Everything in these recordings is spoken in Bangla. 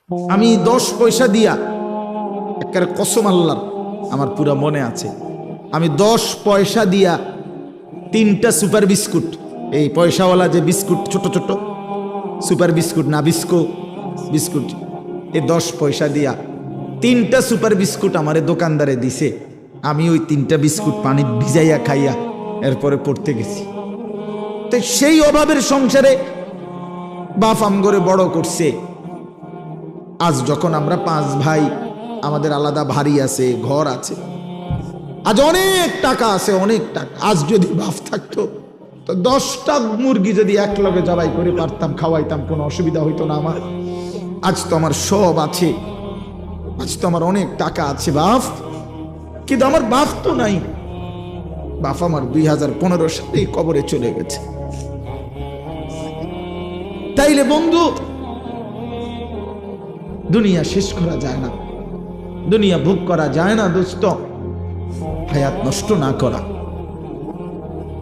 আমি 10 পয়সা দিয়া, একেবারে কসম আল্লাহর, আমার পুরো মনে আছে, আমি 10 পয়সা দিয়া 3টা সুপার বিস্কুট, এই পয়সাওয়ালা যে বিস্কুট, ছোট ছোট সুপার বিস্কুট না, বিস্কো বিস্কুট, এই 10 পয়সা দিয়া 3টা সুপার বিস্কুট আমারে দোকানদারে দিছে। আমি ওই 3টা বিস্কুট পানি ভিজাইয়া খাইয়া এরপরে পড়তে গেছি। তো সেই অভাবের সংসারে বাপ আমগরে বড় করছে। আজ যখন আমরা 5 ভাই, আমাদের আলাদা বাড়ি আছে, ঘর আছে, আজ অনেক টাকা আছে, অনেক টাকা। আজ যদি বাপ থাকতো তো 10টা মুরগি যদি এক লগে জবাই করে পারতাম, খাওয়াইতাম, কোনো অসুবিধা হইতো না আমার। আজ তো আমার সব আছে, আজ তো আমার অনেক টাকা আছে বাপ, কিন্তু আমার বাপ তো নাই। বাপ আমার 2015 সালে কবরে চলে গেছে। তাইলে বন্ধু, দুনিয়া শেষ করা যায় না, দুনিয়া ভোগ করা যায় না দোস্ত। হায়াত নষ্ট না করা,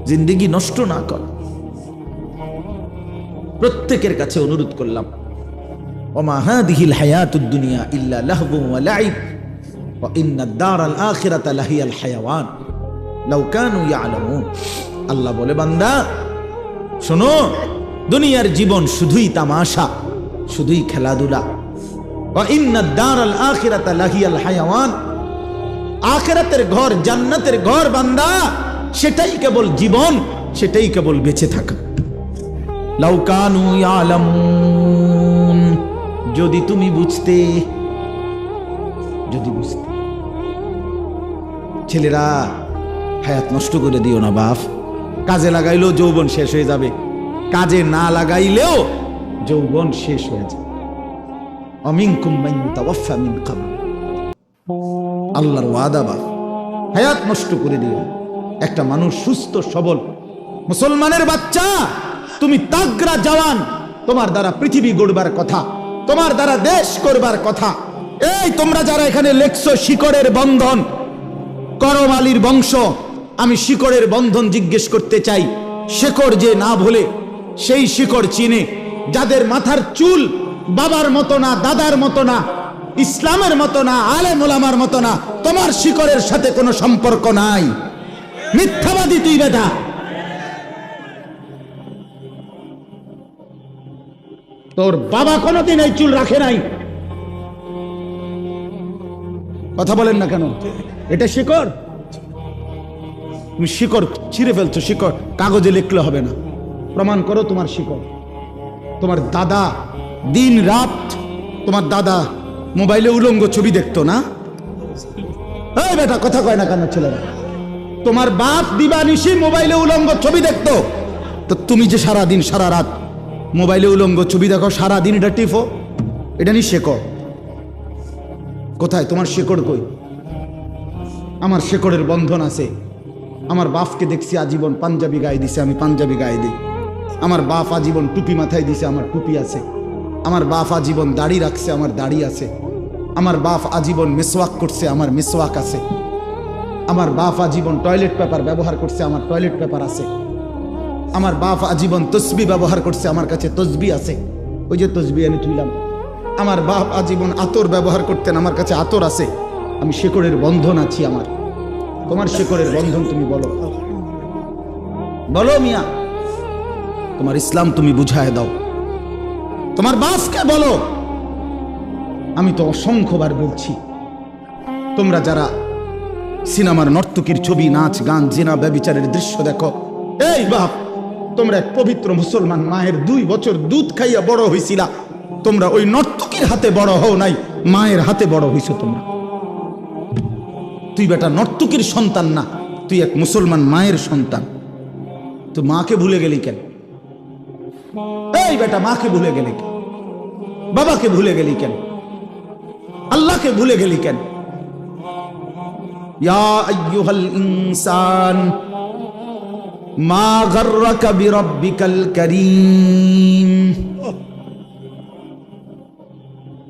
জিন্দেগি নষ্ট না করা। প্রত্যেকের কাছে অনুরোধ করলাম, ওমা হাদিহিল হায়াতুদ দুনিয়া ইল্লা লাহবু ওয়া লাইব ওয়া ইন্নাদ দারাল আখিরাতা লাহিয়াল হায়াওয়ান লাউ কানু ইয়ালামুন। আল্লাহ বলে, বান্দা শোনো, দুনিয়ার জীবন শুধুই তামাশা, শুধুই খেলাধুলা। ওয়া ইন্নাদ দারাল আখিরাতা লাহিয়াল হায়াওয়ান, আখিরাতের ঘর, জান্নাতের ঘর বান্দা, সেটাই কেবল জীবন, সেটাই কেবল বেঁচে থাকা। লাউ কানু ইয়ালামুন, যদি তুমি বুঝতে, যদি বুঝতে। ছেলেরা, হায়াত নষ্ট করে দিও না বাপ। কাজে লাগাইলেও যৌবন শেষ হয়ে যাবে, কাজে না লাগাইলেও যৌবন শেষ হয়ে যাবে। অমিনকুম মান ইউতাওয়াফা মিন ক্বাবল, আল্লাহর ওয়াদা বাপ, হায়াত নষ্ট করে দিও। একটা মানুষ সুস্থ সবল মুসলমানের বাচ্চা, তুমি তাগড়া জওয়ান, তোমার দ্বারা পৃথিবী গড়বার কথা, তোমার দ্বারা দেশ করবার কথা। এই তোমরা যারা এখানে লেখছো শিকড়ের বন্ধন, করম আলীর বংশ, আমি শিকড়ের বন্ধন জিজ্ঞেস করতে চাই। শিকড় যে না ভুলে, সেই শিকড় চিনে, যাদের মাথার চুল বাবার মতো না, দাদার মতো না, ইসলামের মতো না, আলেম ওলামার মতো না, তোমার শিকড়ের সাথে কোনো সম্পর্ক নাই। মিথ্যাবাদী তুই বেটা। তোর বাবা কোনোদিন এই চুল রাখে নাই। কথা বলেন না কেন? এটা শিকড়, তুমি শিকড় ছিঁড়ে ফেলছো। শিকড় কাগজে লিখলে হবে না, প্রমাণ করো তোমার শিকড়। তোমার দাদা দিন রাত, তোমার দাদা মোবাইলে উলঙ্গ ছবি দেখতো না? এই বেটা, কথা কয় না কেন ছেলেরা? তোমার বাপ দিবানিশি মোবাইলে উলঙ্গ ছবি দেখতো, তো তুমি যে সারা দিন সারা রাত মোবাইলে উলঙ্গ ছবি দেখো, সারা দিন এটা টিপো, এটা নি শেকড়। কোথায় তোমার শেকড়? কই? আমার শেকড়ের বন্ধন আছে। আমার বাপকে দেখছি আজীবন পাঞ্জাবি গায়ে দিছে, আমি পাঞ্জাবি গায়ে দিই। আমার বাপ আজীবন টুপি মাথায় দিছে, আমার টুপি আছে। আমার বাপ আজীবন দাড়ি রাখছে, আমার দাড়ি আছে। আমার বাপ আজীবন মিসওয়াক করছে, আমার মিসওয়াক আছে। আমার বাপ আজীবন টয়লেট পেপার ব্যবহার করছে, আমার টয়লেট পেপার আছে। আমার বাপ আজীবন তসবি ব্যবহার করছে, আমার কাছে তসবি আছে, ওই যে তসবি আমি তুইলাম। আমার বাপ আজীবন আতর ব্যবহার করতেন, আমার কাছে আতর আছে। আমি শিকড়ের বন্ধন আছি আমার। তোমার শিকড়ের বন্ধন তুমি বলো, বলো মিয়া, তোমার ইসলাম তুমি বুঝায় দাও। তোমার বাপকে বলো। আমি তো অসংখ্যবার বলছি, তোমরা যারা সিনেমার নর্তকীর ছবি, নাচ গান, জিনা ব্যভিচারের দৃশ্য দেখো, এই বাপ, তোমরা এক পবিত্র মুসলমান মায়ের 2 বছর দুধ খাইয়া বড় হইছিলা। তোমরা ওই নর্তকীর হাতে বড় হও নাই, মায়ের হাতে বড় হইছো তোমরা। তুই বেটা নর্তকীর সন্তান না, তুই এক মুসলমান মায়ের সন্তান। তো মাকে ভুলে গেলি কেন? এই বেটা, মাকে ভুলে গেলি কেন? বাবাকে ভুলে গেলি কেন? আল্লাহকে ভুলে গেলি কেন? ইয়া আইয়ুহাল ইনসান মা গাররাকা বিরাব্বিকাল কারীম।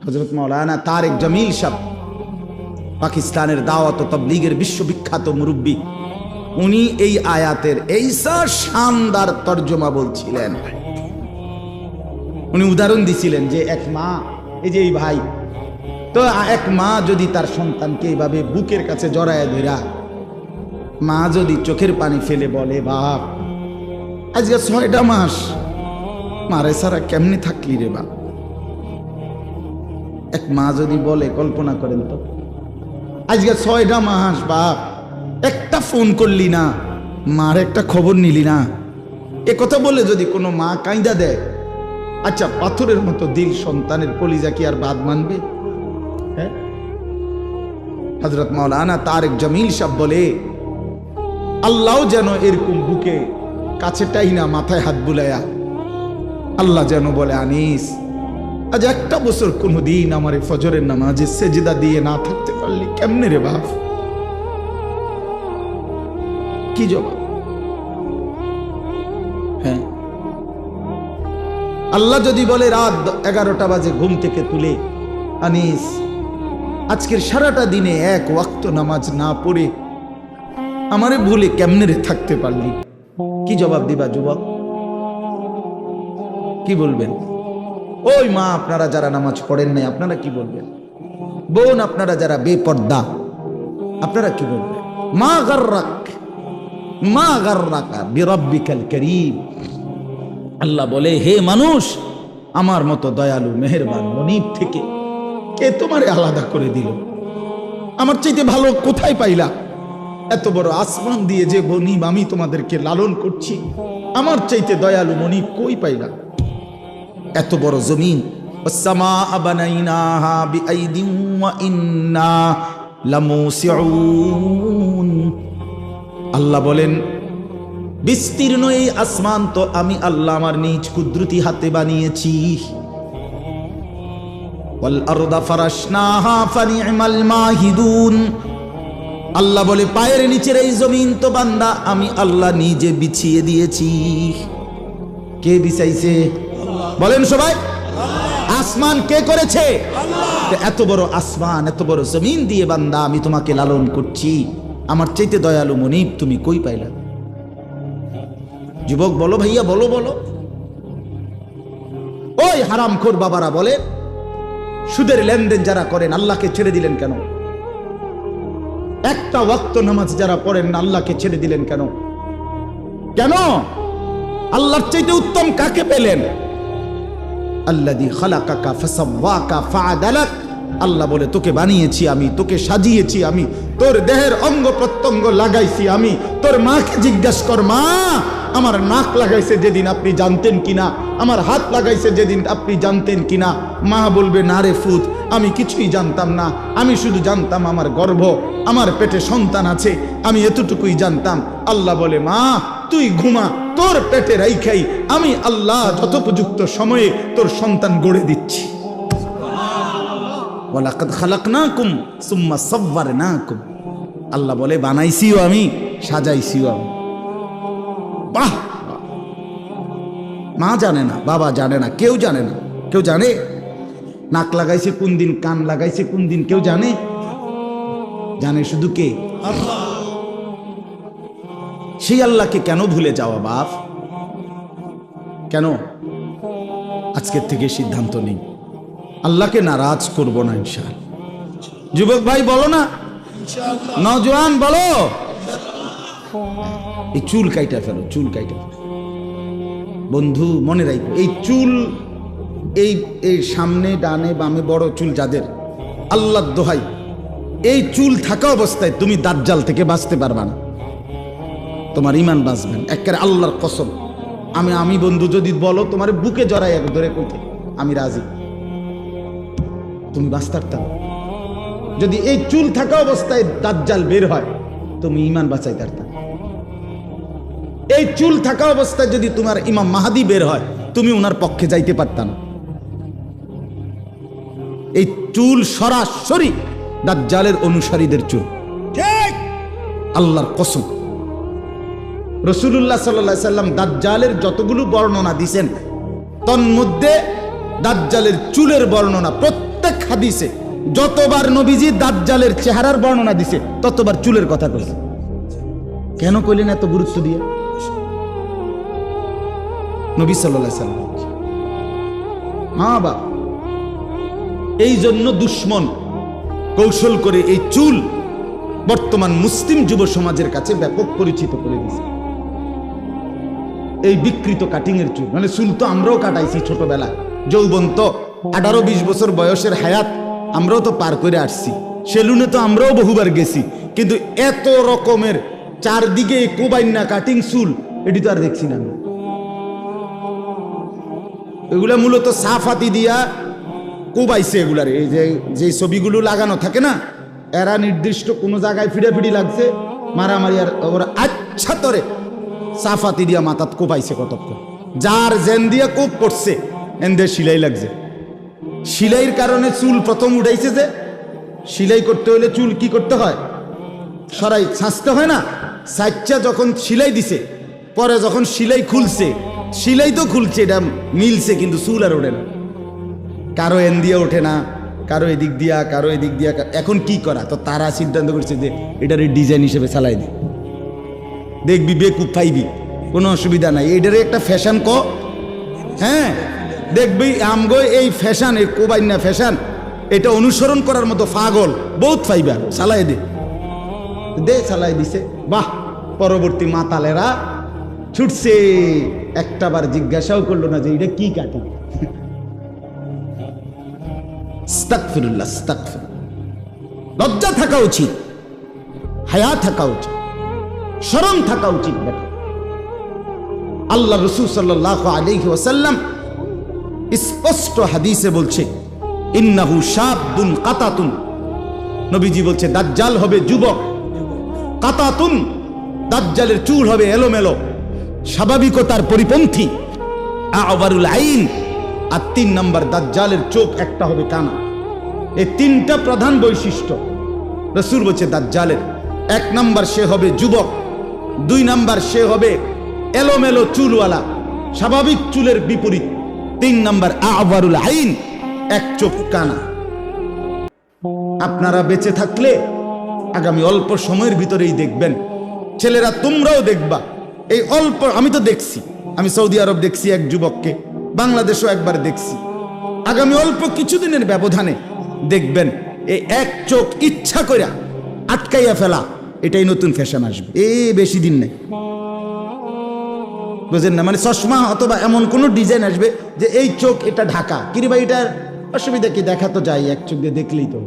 হযরত মাওলানা তারেক জামিল সাহেব, পাকিস্তানের দাওয়াত ও তাবলীগের বিশ্ববিখ্যাত মুরব্বী, উনি এই আয়াতের এইসা শানদার তর্জমা বলছিলেন। উনি উদাহরণ দিছিলেন যে এক মা এই যে এই ভাই, তো এক মা যদি তার সন্তানকে এইভাবে বুকের কাছে জড়ায় ধরা, মা যদি চোখের পানি ফেলে বলে, বাপ আজকে 6টা মাস মারে সারা কেমনে থাকলি রে বাপ। এক মা যদি বলে, কল্পনা করেন তো, আজকে 6টা মাস বাপ একটা ফোন করলি না, মার একটা খবর নিলি না, এ কথা বলে যদি কোনো মা কাঁদা দেয়, আচ্ছা পাথরের মতো দিল সন্তানের কলিজা কি আর বাদ মানবে? হ্যাঁ, হযরত মাওলানা তারেক জামিল সাহেব বলে, আল্লাহ যেন এরকম বুকে কাছেটাই না, মাথায় হাত বুলায়া আল্লাহ যেন বলে, আনিস আজ একটা বছর কোনোদিন আমার ফজরের নামাজে সেজদা দিয়ে না থাকতে পারলি কেমনে রে বাপ? কি জবাব? হ্যাঁ, আল্লাহ যদি বলে রাত 11টা বাজে ঘুম থেকে তুলে, আনিস আজকের সারাটা দিনে এক ওয়াক্ত নামাজ না পড়ে আমারে ভুলে কেমনে রে থাকতে পারলি, কি জবাব দিবা যুবক? কি বলবেন? ওই মা আপনারা যারা নামাজ পড়েন নাই আপনারা কি বলবেন? বোন আপনারা যারা বেপর্দা আপনারা কি বলবেন? মা গাররাকা বিরাব্বিকাল কারীম। আল্লাহ বলে, হে মানুষ, আমার মতো দয়ালু মেহেরবান মনিব থেকে কে তোমারে আলাদা করে দিল? আমার চাইতে ভালো কোথায় পাইলা? এত বড় আসমান দিয়ে যে মনিব আমি তোমাদেরকে লালন করছি, আমার চাইতে দয়ালু মনিব কই পাইলা? এত বড় জমিন, ওয়াস-সামাআ বানাইনাহা বিআইদিন ওয়া ইন্না লামুসিউন। আল্লাহ বলেন, বিস্তীর্ণ এই আসমান তো আমি আল্লাহ আমার নিজ কুদরতি হাতে বানিয়েছি। ওয়াল আরদা ফারাশনাহা ফানি'মাল মাহিদুন। আল্লাহ বলে, পায়ের নিচের এই জমিন তো বান্দা আমি আল্লাহ নিজে বিছিয়ে দিয়েছি। কে বিছাইছে? বলেন সবাই। আসমান কে করেছে? এত বড় আসমান, এত বড় জমিন দিয়ে বান্দা আমি তোমাকে লালন করছি, আমার চাইতে দয়ালু মনিব তুমি কই পাইলা? যুবক বলো, ভাইয়া বলো বলো। ওই হারামখোর বাবারা বলে, সুদের লেনদেন যারা করেন আল্লাহকে ছেড়ে দিলেন কেন? একটা ওয়াক্ত নামাজ যারা পড়েন না আল্লাহকে ছেড়ে দিলেন কেন? কেন? আল্লাহর চাইতে উত্তম কাকে পেলেন? আল্লাযী খালাকাকা ফাসাওয়াকা ফাআদালাক। আল্লাহ বলে, তোকে বানিয়েছি আমি, তোকে সাজিয়েছি আমি, তোর দেহের অঙ্গ প্রত্যঙ্গ লাগাইছি আমি। তোর মাকে জিজ্ঞাসা কর, মা আমার নাক লাগাইছে যেদিন আপনি জানতেন কিনা, আমার হাত লাগাইছে যেদিন আপনি জানতেন কিনা? মা বলবে, না রে ফুত, আমি কিছুই জানতাম না, আমি শুধু জানতাম আমার গর্ভ, আমার পেটে সন্তান আছে, আমি এতটুকুই জানতাম। আল্লাহ বলে, মা তুই ঘুমা, তোর পেটে রাইখাই আমি আল্লাহ যথোপযুক্ত সময়ে তোর সন্তান গড়ে দিচ্ছি। ওয়ালাকাদ খালাকনাকুম সুম্মা সাওয়ারনাকুম। আল্লাহ বলে, বানাইছিও আমি, সাজাইছিও আমি। বাহ! মা জানে না, বাবা জানে না, কেউ জানে না। কেউ জানে নাক লাগাইছে কোন দিন, কান লাগাইছে কোন দিন? কেউ জানে? জানে শুধু কে? আল্লাহ। সেই আল্লাহকে কেন ভুলে যাওয়া বাপ? কেন? আজকের থেকে সিদ্ধান্ত নেই, আল্লাহকে নারাজ করব না ইনশাআল্লাহ। যুবক ভাই বলো না, নওজোয়ান বলো, এই চুল কাইটা ফেলো, চুল কাইটা ফেলো। বন্ধু মনে রাখো, এই চুল, এই সামনে ডানে বামে বড় চুল যাদের, আল্লাহর দোহাই, এই চুল থাকা অবস্থায় তুমি দাজ্জাল থেকে বাঁচতে পারবা না, তোমার ঈমান বাঁচবেন একেবারে আল্লাহর কসম। আমি বন্ধু যদি বলো তোমার বুকে জড়াই এক ধরে কইতে আমি রাজি, তুমি বাঁচতে পারতা না। যদি এই চুল থাকা অবস্থায় দাজ্জাল বের হয় তুমি ঈমান বাঁচাইতে পারতা। এই চুল থাকা অবস্থায় যদি তোমার ইমাম মাহাদি বের হয় তুমি ওনার পক্ষে যাইতে পারতা না। এই চুল সরাসরি দাজ্জালের অনুসারীদের চুল, ঠিক আল্লাহর কসম। রাসূলুল্লাহ সাল্লাল্লাহু আলাইহি সাল্লাম দাজ্জালের যতগুলো বর্ণনা দিয়েছেন তন্মধ্যে দাজ্জালের চুলের বর্ণনা প্রত্যেক হাদিসে যতবার নবীজি দাজ্জালের চেহারার বর্ণনা দিছে ততবার চুলের কথা কইছে। কেন কইলেন এত গুরুত্ব দিয়ে? নবী সাল্লাল্লাহু আলাইহি সাল্লাম, হ্যাঁ বা এই জন্য দুশ্মন কৌশল করে এই চুল বর্তমান মুসলিম যুব সমাজের কাছে ব্যাপক পরিচিত করে দিয়েছে। এই বিকৃত কাটিং এর চুল, মানে চুল তো আমরাও কাটাইছি ছোটবেলায়, যৌবন তো 18-20 বছর বয়সের হায়াত আমরাও তো পার করে আসছি, সেলুনে তো আমরাও বহুবার গেছি, কিন্তু এত রকমের চারদিকে কোবাইন্না কাটিং চুল এটি তো আর দেখছি না। এগুলা মূলত সাফাতি দিয়া কোবাইছে এগুলার, এই যে ছবিগুলো লাগানো থাকে না, এরা নির্দিষ্ট কোনো জায়গায় ফিড়াফিড়ি লাগছে মারামারি, আর ওরা আচ্ছা তরে সাফাতি দিয়া মাথাত কোপাইছে কতক্ষণ, যার জেন দিয়া কোপ পড়ছে এনদের সিলাই লাগছে। সিলাইয়ের কারণে চুল প্রথম উঠাইছে, যে সিলাই করতে হলে চুল কি করতে হয়, সরাই ছাঁচতে হয় না, সাইচ্চা যখন সিলাই দিছে, পরে যখন সিলাই খুলছে, সিলাই তো খুলছে, এটা মিলছে, কিন্তু চুল আর ওঠে না, কারো এন দিয়ে ওঠে না, কারো এদিক দিয়া, কারো এদিক দিয়া। এখন কি করা, তো তারা সিদ্ধান্ত করছে যে এটার ডিজাইন হিসেবে চালাই দি, দেখবি বেকুব পাইবি, কোনো অসুবিধা নাই, এটারে একটা ফ্যাশন ক, হ্যাঁ দেখবি আমগো এই ফ্যাশন, এই কোবাইন্না ফ্যাশন, এটা অনুসরণ করার মতো পাগল বহুত পাইবা, চালাই দে চালাই দিছে। বাহ, পরবর্তী মাতালেরা ছুটছে, একটাবার জিজ্ঞাসাও করলো না যে এটা কি কাটি। আস্তাগফিরুল্লাহ, আস্তাগফিরুল্লাহ। লজ্জা থাকা উচিত, হায়া থাকা উচিত, শরম থাকা উচিত। আল্লাহ রাসূল সাল্লাল্লাহু আলাইহি ওয়াসাল্লাম স্পষ্ট হাদিসে বলছে, ইন্নাহু শাবুন কাতাতুন, নবীজি বলছে দাজ্জাল হবে যুবক, কাতাতুন দাজ্জালের চুল হবে এলোমেলো, স্বাভাবিকতার পরিপন্থী, আওয়ারুল আইন, আর 3 নম্বর দাজ্জালের চোখ একটা হবে কানা। এই 3টা প্রধান বৈশিষ্ট্য রাসূল বলছে দাজ্জালের। 1 নম্বর সে হবে যুবক, 2 নম্বর সে হবে এলোমেলো চুলওয়ালা, স্বাভাবিক চুলের বিপরীত, 3 নম্বর আওয়ারুল আইন, এক চোখ কানা। আপনারা বেঁচে থাকলে আগামী অল্প সময়ের ভিতরেই দেখবেন, ছেলেরা তোমরাও দেখবা, এই অল্প, আমি তো দেখছি, আমি সৌদি আরব দেখছি এক যুবককে, বাংলাদেশও একবার দেখছি, আগামী অল্প কিছুদিনের ব্যবধানে দেখবেন এই এক চোখ ইচ্ছা করে আটকাইয়া ফেলা, এটাই নতুন ফ্যাশন আসবে, বেশি দিন নেই, বুঝেন না? মানে চশমা অথবা এমন কোনো ডিজাইন আসবে যে এই চোখ এটা ঢাকা, কিরে ভাই এটার অসুবিধা কি, দেখা তো যায়, এক চোখ দিয়ে দেখলেই তো,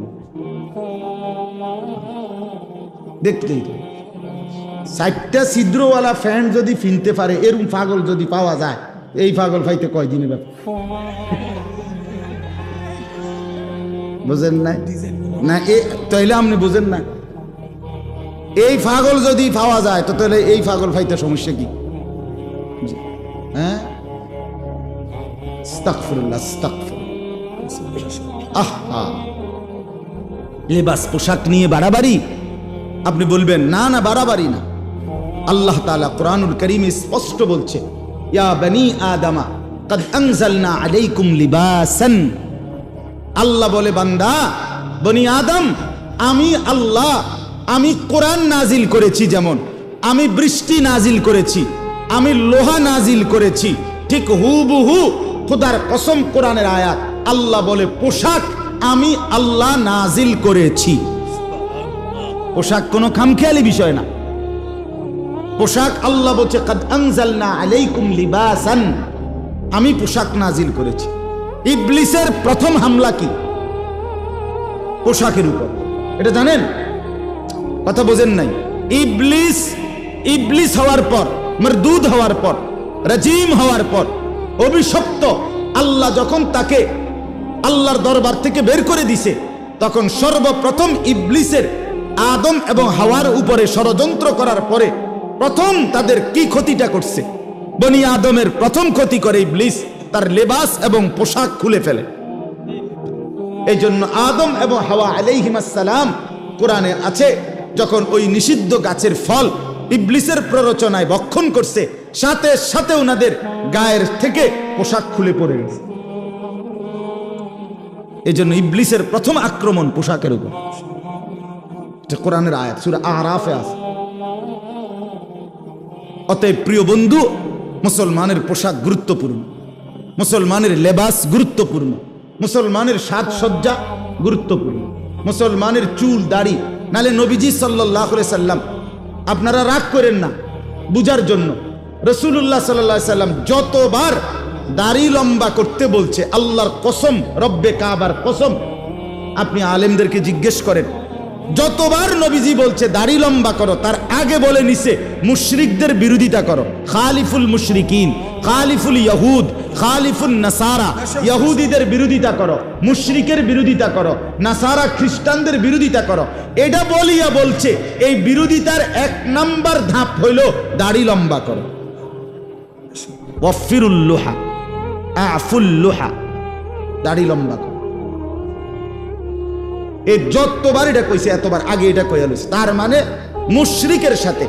দেখলেই তো। 4টা ছিদ্রওয়ালা ফ্যান্ট যদি ফিনতে পারে, এরকম পাগল যদি পাওয়া যায়, এই পাগল পাইতে কয়দিনের ব্যাপার, বুঝেন নাই? না তাইলে আপনি বুঝেন না, এই পাগল যদি পাওয়া যায় তো তাহলে এই পাগল পাইতে সমস্যা কি? হ্যাঁ, আস্তাগফিরুল্লাহ, আস্তাগফিরুল্লাহ। আহা, লেবাস পোশাক নিয়ে বাড়াবাড়ি, আপনি বলবেন না না বাড়াবাড়ি না। আল্লাহ তাআলা কুরআনুল কারীমে স্পষ্ট বলছে, ইয়া বনি আদমা قد انزلنا عليكم লিবাসান। আল্লাহ বলে, বান্দা বনি আদম, আমি আল্লাহ, আমি কোরআন নাজিল করেছি, যেমন আমি বৃষ্টি নাজিল করেছি, আমি লোহা নাজিল করেছি, ঠিক হুবহু খোদার কসম কোরআনের আয়াত, আল্লাহ বলে পোশাক আমি আল্লাহ নাজিল করেছি। পোশাক কোনো খামখেয়ালি বিষয় না, পোশাক আল্লাহ বলছে কাদ আনজালনা আলাইকুম লিবাসান, আমি পোশাক নাজিল করেছি। ইবলিসের প্রথম হামলা কি? পোশাকের উপর, এটা জানেন? কথা বোঝেন নাই? ইবলিস হওয়ার পর, মরদুদ হওয়ার পর, রাজিম হওয়ার পর, অভিশপ্ত, আল্লাহ যখন তাকে আল্লাহর দরবার থেকে বের করে দিছে, তখন সর্বপ্রথম ইবলিসের আদম এবং হাওয়ার উপরে ষড়যন্ত্র করার পরে প্রথম তাদের কি ক্ষতিটা করছে? বনি আদমের প্রথম ক্ষতি করে ইবলিস, তার লেবাস এবং পোশাক খুলে ফেলে। এই জন্য আদম এবং হাওয়া আলাইহিমাস সালাম, কোরআনে আছে, যখন ওই নিষিদ্ধ গাছের ফল ইবলিসের প্ররোচনায় ভক্ষণ করছে, সাথে সাথে ওনাদের গায়ের থেকে পোশাক খুলে পড়ে গেছে। এই জন্য ইবলিসের প্রথম আক্রমণ পোশাকের উপর, কোরআনের আয়াত সূরা আরাফে আছে। অতএব প্রিয় বন্ধু, মুসলমানের পোশাক গুরুত্বপূর্ণ, মুসলমানের লেবাস গুরুত্বপূর্ণ। মুসলমানের সাজসজ্জা গুরুত্বপূর্ণ, মুসলমানের চুল দাড়ি। নালে নবীজি সাল্লাল্লাহু আলাইহি সাল্লাম, আপনারা রাগ করেন না, বুঝার জন্য রাসূলুল্লাহ সাল্লাল্লাহু আলাইহি সাল্লাম যতবার দাড়ি লম্বা করতে বলছে, আল্লাহর কসম, রব্বে কাবার কসম, আপনি আলেমদেরকে জিজ্ঞেস করেন, যতবার নবীজি বলছে দাড়ি লম্বা করো, তার আগে বলে নিছে মুশরিকদের বিরোধিতা করো। খালিফুল মুশরিকিন, খালিফুল ইয়াহুদ, খালিফুল নাসারা, ইহুদিদের বিরোধিতা করো, মুশরিকের বিরোধিতা করো, নাসারা খ্রিস্টানদের বিরোধিতা করো। এটা বলিয়া বলছে এই বিরোধিতার 1 নাম্বার ধাপ হইল দাড়ি লম্বা করো। ওয়াফিরুল লুহা, আফুল লুহা, দাড়ি লম্বা করো। এই যতবার এটা কইছে এতবার আগে এটা কইয়া লইছে। তার মানে মুশরিকের সাথে,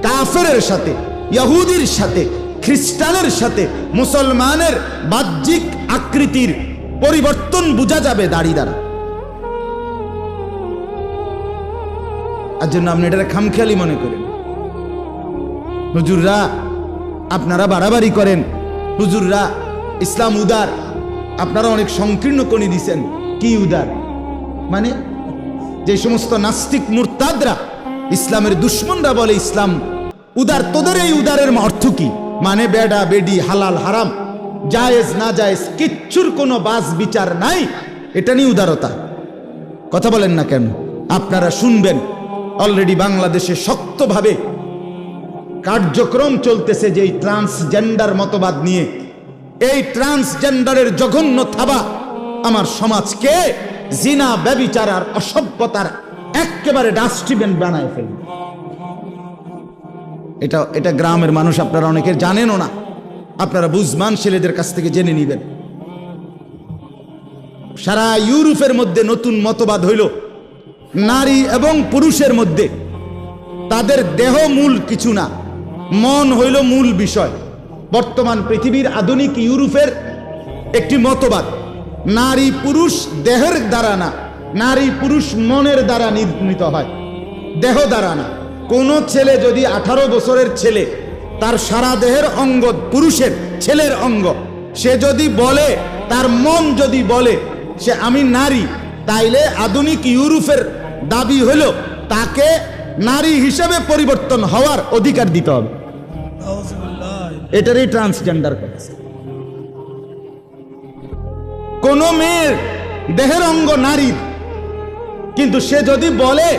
কাফেরের সাথে, ইহুদির সাথে, খ্রিস্টানের সাথে মুসলমানের বাহ্যিক আকৃতির পরিবর্তন বোঝা যাবে দাড়ি দ্বারা। আর জন্য আপনি এটা খামখেয়ালি মনে করেন। হুজুররা আপনারা বাড়াবাড়ি করেন, হুজুররা ইসলাম উদার, আপনারা অনেক সংকীর্ণ কোণে দিছেন। কি উদার মানে? যে সমস্ত নাস্তিক মুরতাদরা, ইসলামের দুশ্মনরা বলে ইসলাম উদার, তোদের এই উদারের অর্থ কি? মানে বেডা বেডি, হালাল হারাম, জায়েজ না জায়েজ কিচ্ছুর কোনো বাস বিচার নাই, এটা নিয়ে উদারতা। কথা বলেন না কেন? আপনারা শুনবেন, অলরেডি বাংলাদেশে শক্তভাবে কার্যক্রম চলতেছে যে এই ট্রান্সজেন্ডার মতবাদ নিয়ে। এই ট্রান্সজেন্ডারের জঘন্য থাবা আমার সমাজকে জিনা, ব্যভিচার আর অসভ্যতার একেবারে ডাস্টবিন বানায় ফেলবে। এটা গ্রামের মানুষ আপনারা অনেকে জানেনও না, আপনারা বুঝমান ছেলেদের কাছ থেকে জেনে নিবেন। সারা ইউরোপের মধ্যে নতুন মতবাদ হইল নারী এবং পুরুষের মধ্যে তাদের দেহ মূল কিছু না, মন হইল মূল বিষয়। বর্তমান পৃথিবীর আধুনিক ইউরোপের একটি মতবাদ, নারী পুরুষ দেহের দ্বারা না, নারী পুরুষ মনের দ্বারা নির্মিত হয়, দেহ দ্বারা না। কোন ছেলে যদি 18 বছরের ছেলে, তার সারা দেহের অঙ্গ পুরুষের, ছেলের অঙ্গ, সে যদি বলে, তার মন যদি বলে সে আমি নারী, তাইলে আধুনিক ইউরোপের দাবি হইল তাকে নারী হিসেবে পরিবর্তন হওয়ার অধিকার দিতে হবে। এটারই ট্রান্সজেন্ডার কথা। কোন মেয়ের দেহের অঙ্গ নারীর, কিন্তু সে যদি বলে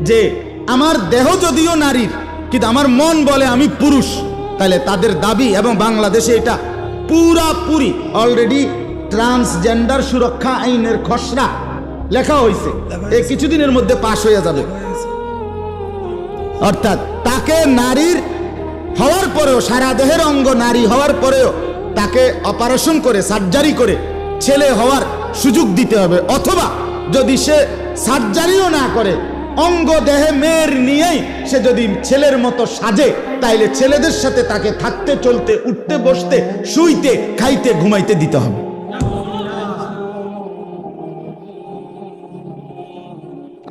যে আমার দেহ যদিও নারীর কিন্তু আমার মন বলে আমি পুরুষ, তাহলে তাদের দাবি, এবং বাংলাদেশে এটা পুরাপুরি অলরেডি ট্রান্সজেন্ডার সুরক্ষা আইনের খসড়া লেখা হয়েছে, এই কিছুদিনের মধ্যে পাশ হয়ে যাবে। অর্থাৎ তাকে নারীর হওয়ার পরেও, সারা দেহের অঙ্গ নারী হওয়ার পরেও তাকে অপারেশন করে, সার্জারি করে ছেলে হওয়ার সুযোগ দিতে হবে। অথবা যদি সে সার্জারিও না করে, অঙ্গ দেহে মেয়ের নিয়েই সে যদি ছেলের মতো সাজে, তাইলে ছেলেদের সাথে তাকে থাকতে, চলতে, উঠতে, বসতে, শুইতে, খাইতে, ঘুমাইতে দিতে হবে।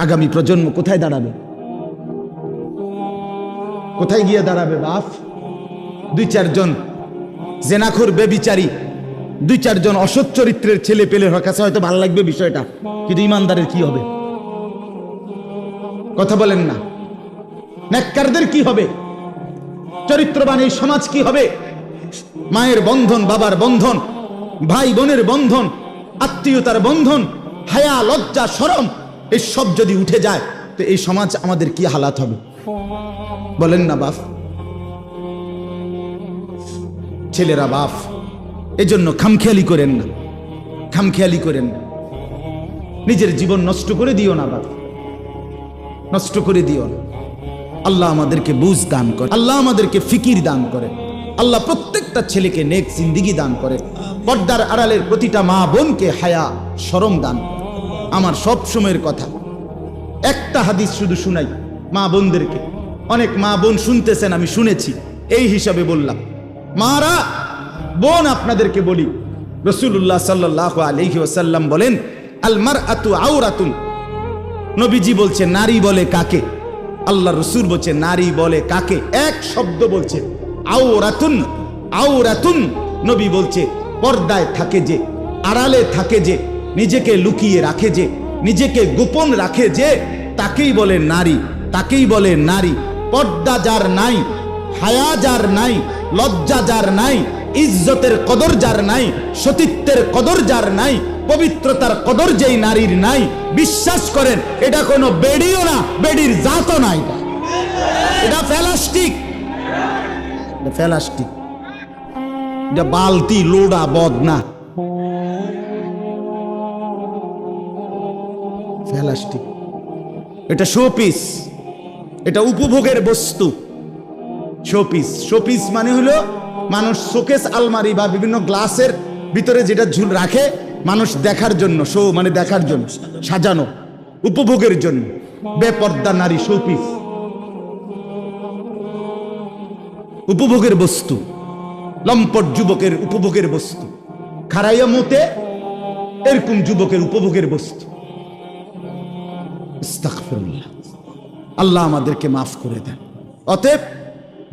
আগামী প্রজন্ম কোথায় দাঁড়াবে? কোথায় গিয়ে দাঁড়াবে বাপ? 2-4 জন জেনাখোর বেবিচারী, 2-4 জন অসৎ চরিত্রের ছেলে পেলে কাছে হয়তো ভালো লাগবে বিষয়টা, কিন্তু ইমানদারের কি হবে? কথা বলেন না। নেককারদের কি হবে? চরিত্রবান এই সমাজ কি হবে? মায়ের বন্ধন, বাবার বন্ধন, ভাই বোনের বন্ধন, আত্মীয়তার বন্ধন, হায়া, লজ্জা, শরম, এই সব যদি উঠে যায় তো এই সমাজ আমাদের কি হালাত হবে? বলেন না বাপ। ছেলেরা বাপ, এজন্য খামখেয়ালি করেন না, খামখেয়ালি করেন না। নিজের জীবন নষ্ট করে দিও না বাপ, নষ্ট করে দিও না। আল্লাহ আমাদেরকে বুঝ দান করে, আল্লাহ আমাদেরকে ফিকির দান করে, আল্লাহ প্রত্যেকটা ছেলেকে নেক জিন্দিগি দান করে, পর্দার আড়ালের প্রতিটা মা বোনকে হায়া, শরম দান করে। আমার সব সময়ের কথা, একটা হাদিস শুধু শুনাই মা বোনদেরকে। অনেক মা বোন শুনতেছেন, আমি শুনেছি, এই হিসাবে বললাম। মারা বোন, আপনাদেরকে বলি, রাসূলুল্লাহ সাল্লাল্লাহু আলাইহি ওয়াসাল্লাম বলেন, আল মারআতু আওরাতুন। নবীজি বলছে নারী বলে কাকে? আল্লাহ রাসূল বলছে নারী বলে কাকে? এক শব্দ বলছে, আওরাতুন। আওরাতুন, নবী বলছে পর্দায় থাকে যে, আড়ালে থাকে যে, নিজেকে লুকিয়ে রাখে যে, নিজেকে গোপন রাখে যে, তাকেই বলে নারী, তাকেই বলে নারী। পর্দা যার নাই, হায়া যার নাই, লজ্জা যার নাই, ইজ্জতের কদর যার নাই, সতীত্বের কদর যার নাই, পবিত্রতার কদর যেই নারীর নাই, বিশ্বাস করেন এটা কোনো বেডিও না, বেডির জাতও না। এটা প্লাস্টিক, প্লাস্টিক, এটা বালতি লোডা বদনা, প্লাস্টিক। এটা শোপিস, এটা উপভোগের বস্তু। শোপিস, শোপিস মানে হলো মানুষ শোকেস আলমারি বা বিভিন্ন গ্লাসের ভিতরে যেটা ঝুল রাখে মানুষ দেখার জন্য, শো মানে দেখার জন্য, সাজানো, উপভোগের জন্য। বেপর্দা নারী শোপিস, উপভোগের বস্তু। লম্পট যুবকের উপভোগের বস্তু, খারাইয়া মতে এরকম যুবকের উপভোগের বস্তু। আস্তাগফিরুল্লাহ, আল্লাহ আমাদেরকে মাফ করে দেন। অতএব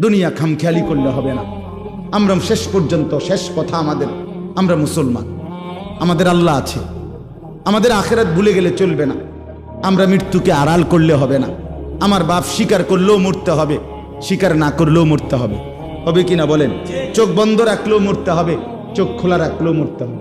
দুনিয়া খামখেয়ালি করলে হবে না। আমরা শেষ পর্যন্ত, শেষ কথা আমাদের, আমরা মুসলমান, আমাদের আল্লাহ আছে, আমাদের আখিরাত ভুলে গেলে চলবে না। আমরা মৃত্যুকে আড়াল করলে হবে না। আমার বাপ স্বীকার করলেও মরতে হবে, স্বীকার না করলেও মরতে হবে। হবে কিনা বলেন? চোখ বন্ধ রাখলেও মরতে হবে, চোখ খোলা রাখলেও মরতে হবে।